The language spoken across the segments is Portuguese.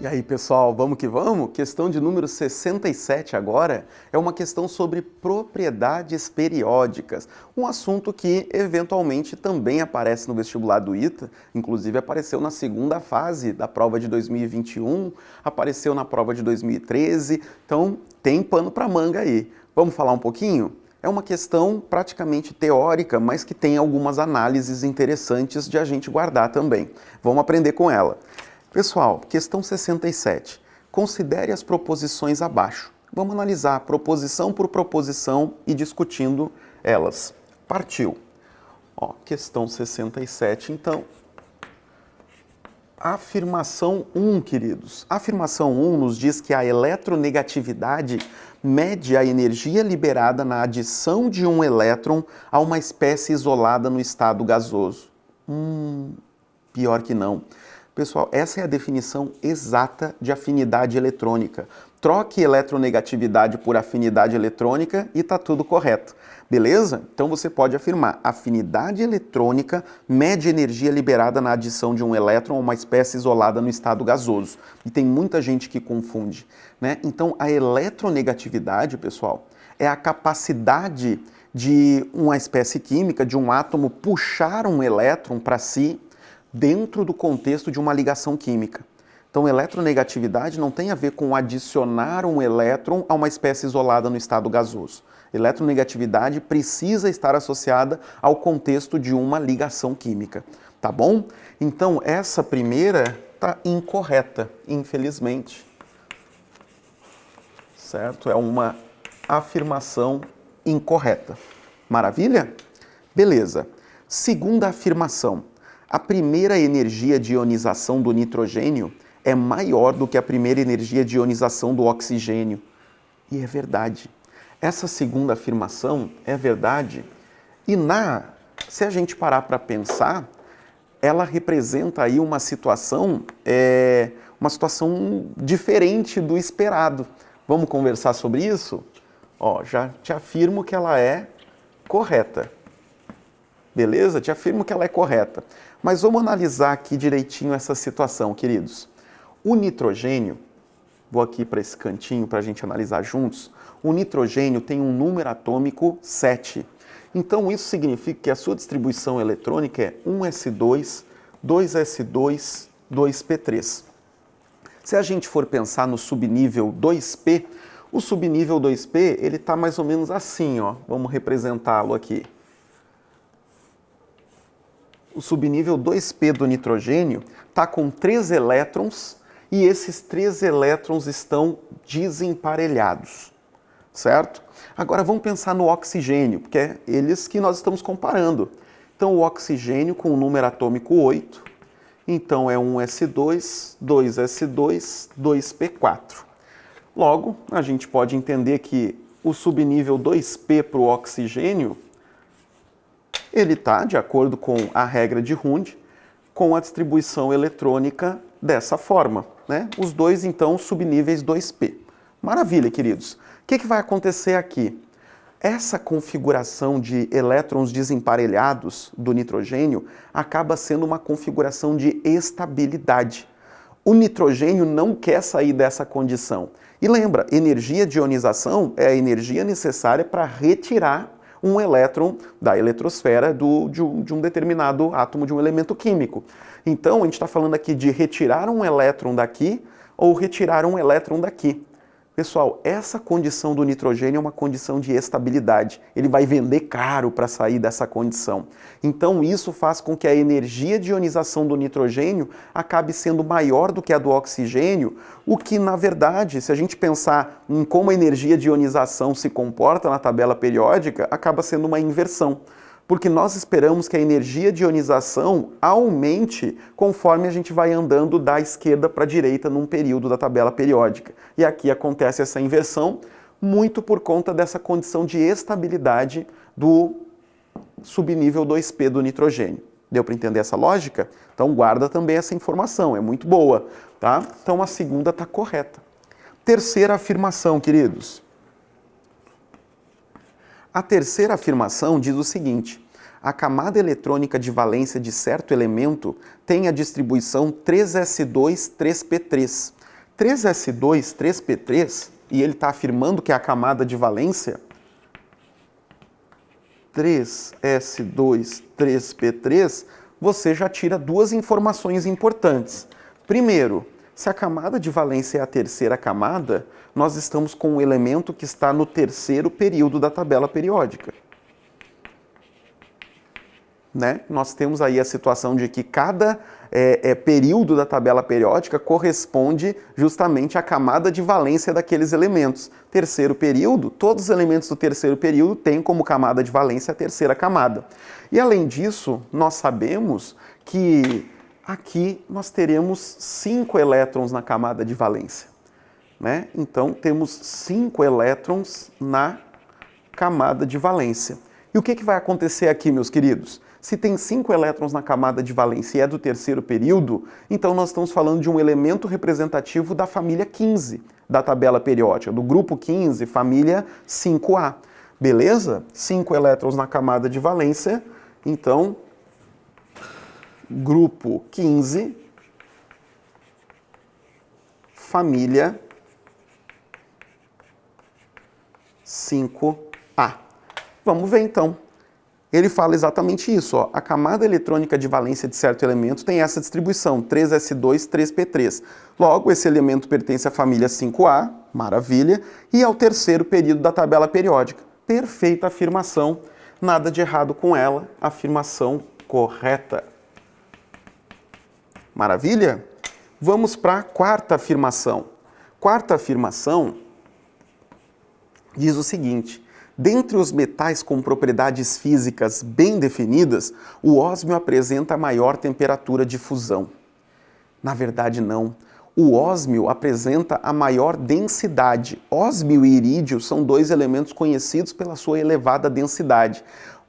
E aí, pessoal, vamos que vamos? Questão de número 67 agora é uma questão sobre propriedades periódicas, um assunto que eventualmente também aparece no vestibular do ITA, inclusive apareceu na segunda fase da prova de 2021, apareceu na prova de 2013, então tem pano para manga aí. Vamos falar um pouquinho? É uma questão praticamente teórica, mas que tem algumas análises interessantes de a gente guardar também. Vamos aprender com ela. Pessoal, questão 67. Considere as proposições abaixo. Vamos analisar proposição por proposição e discutindo elas. Partiu. Ó, questão 67, então. Afirmação 1, queridos. A afirmação 1 nos diz que a eletronegatividade mede a energia liberada na adição de um elétron a uma espécie isolada no estado gasoso. Pior que não. Pessoal, essa é a definição exata de afinidade eletrônica. Troque eletronegatividade por afinidade eletrônica e está tudo correto. Beleza? Então você pode afirmar: afinidade eletrônica mede energia liberada na adição de um elétron a uma espécie isolada no estado gasoso. E tem muita gente que confunde, né? Então a eletronegatividade, pessoal, é a capacidade de uma espécie química, de um átomo, puxar um elétron para si dentro do contexto de uma ligação química. Então, eletronegatividade não tem a ver com adicionar um elétron a uma espécie isolada no estado gasoso. Eletronegatividade precisa estar associada ao contexto de uma ligação química, tá bom? Então, essa primeira está incorreta, infelizmente. Certo? É uma afirmação incorreta. Maravilha? Beleza. Segunda afirmação. A primeira energia de ionização do nitrogênio é maior do que a primeira energia de ionização do oxigênio. E é verdade. Essa segunda afirmação é verdade. E se a gente parar para pensar, ela representa aí uma situação diferente do esperado. Vamos conversar sobre isso? Ó, já te afirmo que ela é correta. Beleza? Te afirmo que ela é correta. Mas vamos analisar aqui direitinho essa situação, queridos. O nitrogênio, vou aqui para esse cantinho para a gente analisar juntos. O nitrogênio tem um número atômico 7. Então isso significa que a sua distribuição eletrônica é 1s2, 2s2, 2p3. Se a gente for pensar no subnível 2p, o subnível 2p ele está mais ou menos assim, ó. Vamos representá-lo aqui. O subnível 2p do nitrogênio está com 3 elétrons e esses 3 elétrons estão desemparelhados, certo? Agora vamos pensar no oxigênio, porque é eles que nós estamos comparando. Então o oxigênio com o número atômico 8, então é 1s2, 2s2, 2p4. Logo, a gente pode entender que o subnível 2p para o oxigênio ele está, de acordo com a regra de Hund, com a distribuição eletrônica dessa forma, né? Os dois, então, subníveis 2p. Maravilha, queridos. O que vai acontecer aqui? Essa configuração de elétrons desemparelhados do nitrogênio acaba sendo uma configuração de estabilidade. O nitrogênio não quer sair dessa condição. E lembra, energia de ionização é a energia necessária para retirar um elétron da eletrosfera de um determinado átomo de um elemento químico. Então, a gente está falando aqui de retirar um elétron daqui ou retirar um elétron daqui. Pessoal, essa condição do nitrogênio é uma condição de estabilidade. Ele vai vender caro para sair dessa condição. Então, isso faz com que a energia de ionização do nitrogênio acabe sendo maior do que a do oxigênio, o que, na verdade, se a gente pensar em como a energia de ionização se comporta na tabela periódica, acaba sendo uma inversão. Porque nós esperamos que a energia de ionização aumente conforme a gente vai andando da esquerda para a direita num período da tabela periódica. E aqui acontece essa inversão muito por conta dessa condição de estabilidade do subnível 2p do nitrogênio. Deu para entender essa lógica? Então guarda também essa informação, é muito boa, tá? Então a segunda está correta. Terceira afirmação, queridos. A terceira afirmação diz o seguinte: a camada eletrônica de valência de certo elemento tem a distribuição 3s2, 3p3. 3s2, 3p3, e ele está afirmando que é a camada de valência, 3s2, 3p3, você já tira duas informações importantes. Primeiro, se a camada de valência é a terceira camada, nós estamos com um elemento que está no terceiro período da tabela periódica. Né? Nós temos aí a situação de que cada período da tabela periódica corresponde justamente à camada de valência daqueles elementos. Terceiro período, todos os elementos do terceiro período têm como camada de valência a terceira camada. E além disso, nós sabemos que aqui nós teremos 5 elétrons na camada de valência. Né? Então temos 5 elétrons na camada de valência. E o que vai acontecer aqui, meus queridos? Se tem 5 elétrons na camada de valência e é do terceiro período, então nós estamos falando de um elemento representativo da família 15 da tabela periódica, do grupo 15, família 5A. Beleza? 5 elétrons na camada de valência, então, grupo 15, família 5A. Vamos ver então. Ele fala exatamente isso, ó. A camada eletrônica de valência de certo elemento tem essa distribuição, 3s2, 3p3. Logo, esse elemento pertence à família 5A, maravilha, e ao terceiro período da tabela periódica. Perfeita afirmação, nada de errado com ela, afirmação correta. Maravilha? Vamos para a quarta afirmação. Quarta afirmação diz o seguinte: dentre os metais com propriedades físicas bem definidas, o ósmio apresenta maior temperatura de fusão. Na verdade, não. O ósmio apresenta a maior densidade. Ósmio e irídio são dois elementos conhecidos pela sua elevada densidade.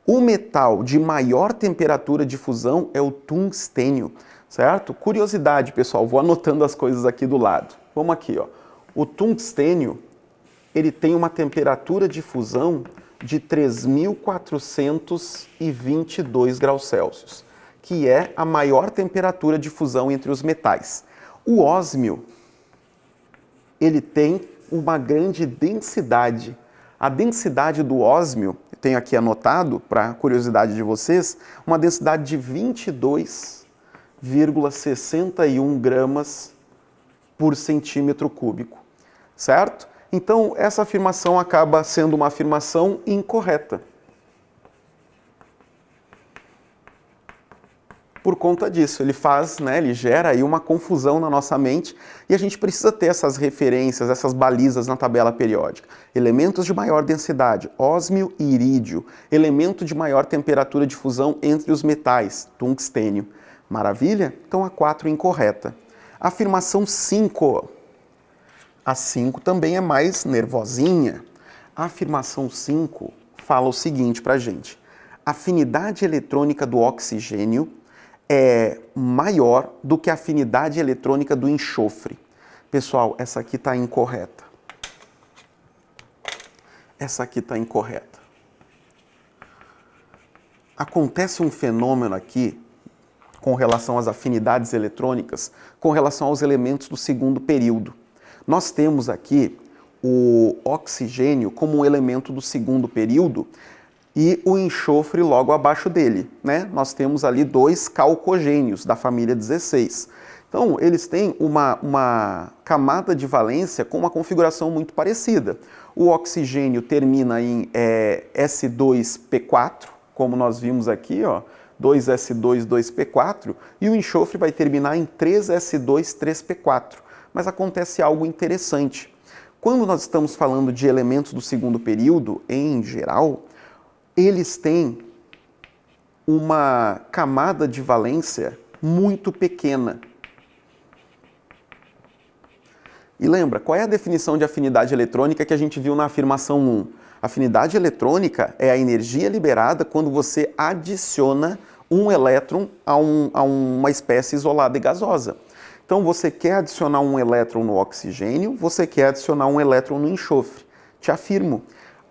O metal de maior temperatura de fusão é o tungstênio, certo? Curiosidade, pessoal, vou anotando as coisas aqui do lado. Vamos aqui, ó. O tungstênio, ele tem uma temperatura de fusão de 3.422 graus Celsius, que é a maior temperatura de fusão entre os metais. O ósmio, ele tem uma grande densidade. A densidade do ósmio, eu tenho aqui anotado, para curiosidade de vocês, uma densidade de 22,61 gramas por centímetro cúbico, certo? Então, essa afirmação acaba sendo uma afirmação incorreta. Por conta disso, ele gera aí uma confusão na nossa mente e a gente precisa ter essas referências, essas balizas na tabela periódica. Elementos de maior densidade, ósmio e irídio. Elemento de maior temperatura de fusão entre os metais, tungstênio. Maravilha? Então a 4 incorreta. Afirmação 5. A 5 também é mais nervosinha. A afirmação 5 fala o seguinte pra gente: a afinidade eletrônica do oxigênio é maior do que a afinidade eletrônica do enxofre. Pessoal, essa aqui está incorreta. Essa aqui está incorreta. Acontece um fenômeno aqui com relação às afinidades eletrônicas, com relação aos elementos do segundo período. Nós temos aqui o oxigênio como um elemento do segundo período e o enxofre logo abaixo dele, né? Nós temos ali 2 calcogênios da família 16. Então, eles têm uma camada de valência com uma configuração muito parecida. O oxigênio termina em S2P4, como nós vimos aqui, ó, 2S2, 2P4, e o enxofre vai terminar em 3S2, 3P4. Mas acontece algo interessante. Quando nós estamos falando de elementos do segundo período, em geral, eles têm uma camada de valência muito pequena. E lembra, qual é a definição de afinidade eletrônica que a gente viu na afirmação 1? Afinidade eletrônica é a energia liberada quando você adiciona um elétron a uma espécie isolada e gasosa. Então, você quer adicionar um elétron no oxigênio, você quer adicionar um elétron no enxofre. Te afirmo,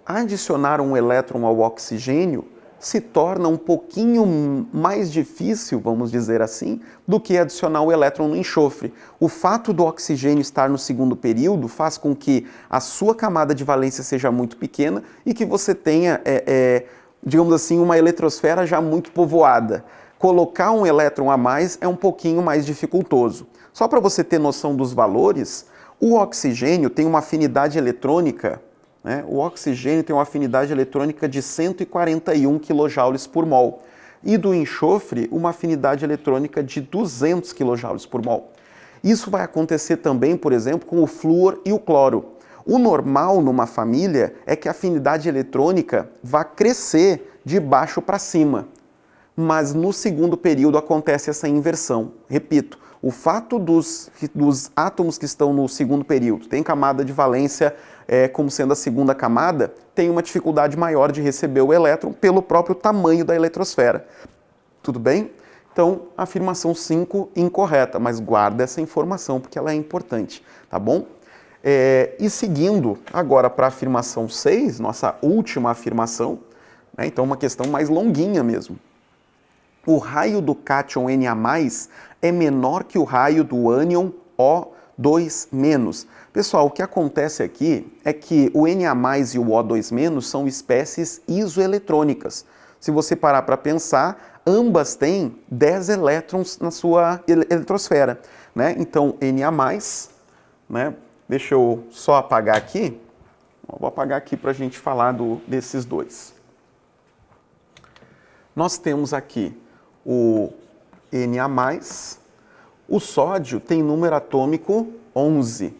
adicionar um elétron ao oxigênio se torna um pouquinho mais difícil, vamos dizer assim, do que adicionar o elétron no enxofre. O fato do oxigênio estar no segundo período faz com que a sua camada de valência seja muito pequena e que você tenha, digamos assim, uma eletrosfera já muito povoada. Colocar um elétron a mais é um pouquinho mais dificultoso. Só para você ter noção dos valores, o oxigênio tem uma afinidade eletrônica, né? O oxigênio tem uma afinidade eletrônica de 141 kJ por mol. E do enxofre, uma afinidade eletrônica de 200 kJ por mol. Isso vai acontecer também, por exemplo, com o flúor e o cloro. O normal numa família é que a afinidade eletrônica vá crescer de baixo para cima. Mas no segundo período acontece essa inversão. Repito, o fato dos átomos que estão no segundo período, tem camada de valência como sendo a segunda camada, tem uma dificuldade maior de receber o elétron pelo próprio tamanho da eletrosfera. Tudo bem? Então, afirmação 5 incorreta, mas guarda essa informação porque ela é importante, tá bom? E seguindo agora para a afirmação 6, nossa última afirmação, né, então uma questão mais longuinha mesmo. O raio do cátion Na+, é menor que o raio do ânion O2-. Pessoal, o que acontece aqui é que o Na+ e o O2- são espécies isoeletrônicas. Se você parar para pensar, ambas têm 10 elétrons na sua eletrosfera, né? Então, Na+, né? Deixa eu só apagar aqui. Vou apagar aqui para a gente falar desses dois. Nós temos aqui o Na+, o sódio tem número atômico 11.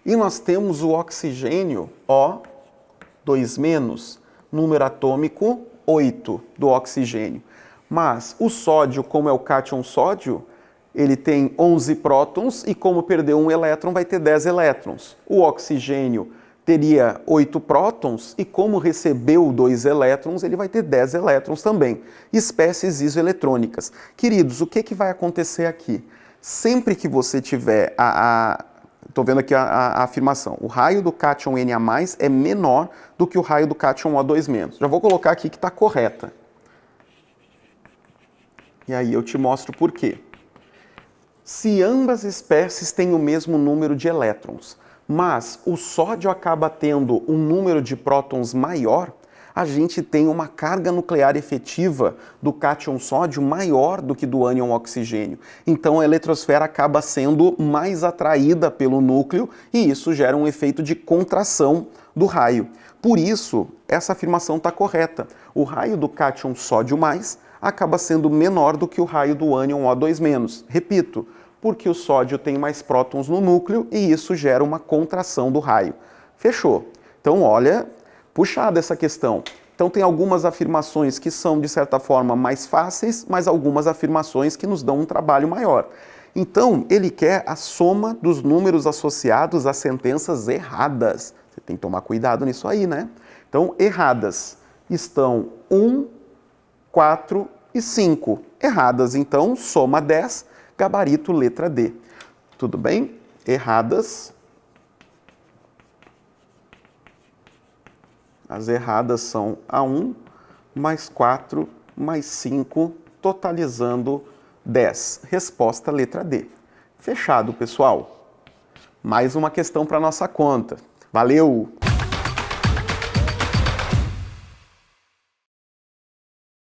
E nós temos o oxigênio O2-, número atômico 8 do oxigênio. Mas o sódio, como é o cátion sódio, ele tem 11 prótons e como perdeu um elétron vai ter 10 elétrons. O oxigênio teria 8 prótons e como recebeu 2 elétrons, ele vai ter 10 elétrons também. Espécies isoeletrônicas. Queridos, o que vai acontecer aqui? Sempre que você tiver estou vendo aqui a afirmação, o raio do cátion Na+ é menor do que o raio do cátion O2-. Já vou colocar aqui que está correta. E aí eu te mostro por quê. Se ambas espécies têm o mesmo número de elétrons, mas o sódio acaba tendo um número de prótons maior, a gente tem uma carga nuclear efetiva do cátion sódio maior do que do ânion oxigênio. Então a eletrosfera acaba sendo mais atraída pelo núcleo e isso gera um efeito de contração do raio. Por isso, essa afirmação está correta. O raio do cátion sódio mais acaba sendo menor do que o raio do ânion O2-. Repito, porque o sódio tem mais prótons no núcleo e isso gera uma contração do raio. Fechou? Então, olha, puxada essa questão. Então, tem algumas afirmações que são, de certa forma, mais fáceis, mas algumas afirmações que nos dão um trabalho maior. Então, ele quer a soma dos números associados às sentenças erradas. Você tem que tomar cuidado nisso aí, né? Então, erradas estão 1, 4 e 5. Erradas, então, soma 10, gabarito letra D. Tudo bem? Erradas. As erradas são a 1, mais 4, mais 5, totalizando 10. Resposta letra D. Fechado, pessoal. Mais uma questão para nossa conta. Valeu!